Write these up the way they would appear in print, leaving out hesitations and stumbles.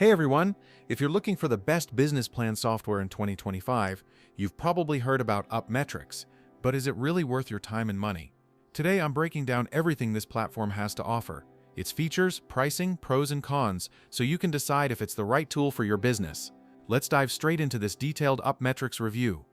Hey everyone! If you're looking for the best business plan software in 2025, you've probably heard about Upmetrics, but is it really worth your time and money? Today I'm breaking down everything this platform has to offer, its features, pricing, pros and cons, so you can decide if it's the right tool for your business. Let's dive straight into this detailed Upmetrics review.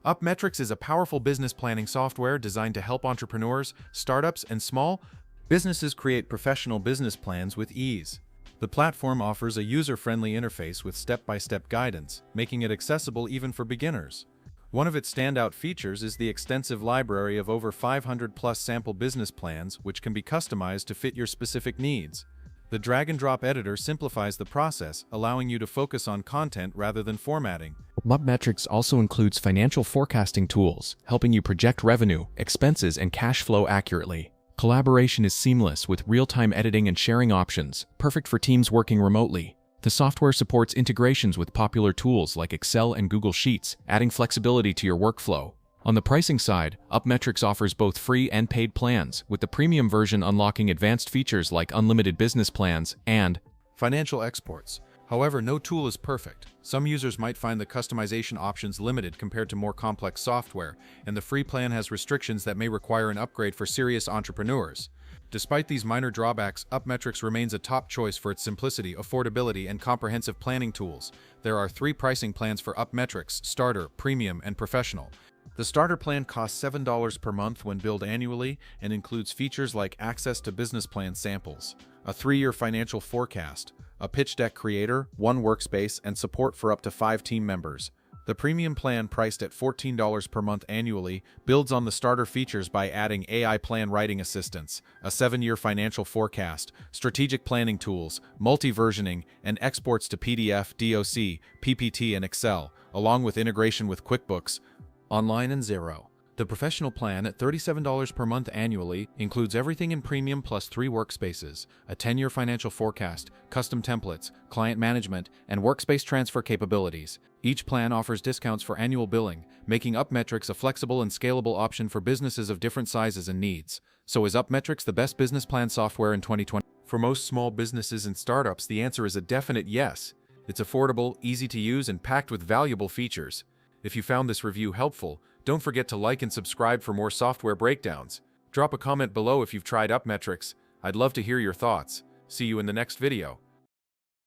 Upmetrics is a powerful business planning software designed to help entrepreneurs, startups, and small businesses create professional business plans with ease. The platform offers a user-friendly interface with step-by-step guidance, making it accessible even for beginners. One of its standout features is the extensive library of over 500-plus sample business plans, which can be customized to fit your specific needs. The drag-and-drop editor simplifies the process, allowing you to focus on content rather than formatting. Upmetrics also includes financial forecasting tools, helping you project revenue, expenses, and cash flow accurately. Collaboration is seamless with real-time editing and sharing options, perfect for teams working remotely. The software supports integrations with popular tools like Excel and Google Sheets, adding flexibility to your workflow. On the pricing side, Upmetrics offers both free and paid plans, with the premium version unlocking advanced features like unlimited business plans and financial exports. However, no tool is perfect. Some users might find the customization options limited compared to more complex software, and the free plan has restrictions that may require an upgrade for serious entrepreneurs. Despite these minor drawbacks, Upmetrics remains a top choice for its simplicity, affordability, and comprehensive planning tools. There are 3 pricing plans for Upmetrics: Starter, Premium, and Professional. The Starter plan costs $7 per month when billed annually and includes features like access to business plan samples, a 3-year financial forecast, a pitch deck creator, 1 workspace, and support for up to 5 team members. The Premium plan, priced at $14 per month annually, builds on the starter features by adding AI plan writing assistance, a 7-year financial forecast, strategic planning tools, multi-versioning, and exports to PDF, DOC, PPT, and Excel, along with integration with QuickBooks Online and Xero. The Professional plan at $37 per month annually includes everything in Premium plus 3 workspaces, a 10-year financial forecast, custom templates, client management, and workspace transfer capabilities. Each plan offers discounts for annual billing, making Upmetrics a flexible and scalable option for businesses of different sizes and needs. So is Upmetrics the best business plan software in 2020? For most small businesses and startups, the answer is a definite yes. It's affordable, easy to use, and packed with valuable features. If you found this review helpful, don't forget to like and subscribe for more software breakdowns. Drop a comment below if you've tried Upmetrics. I'd love to hear your thoughts. See you in the next video.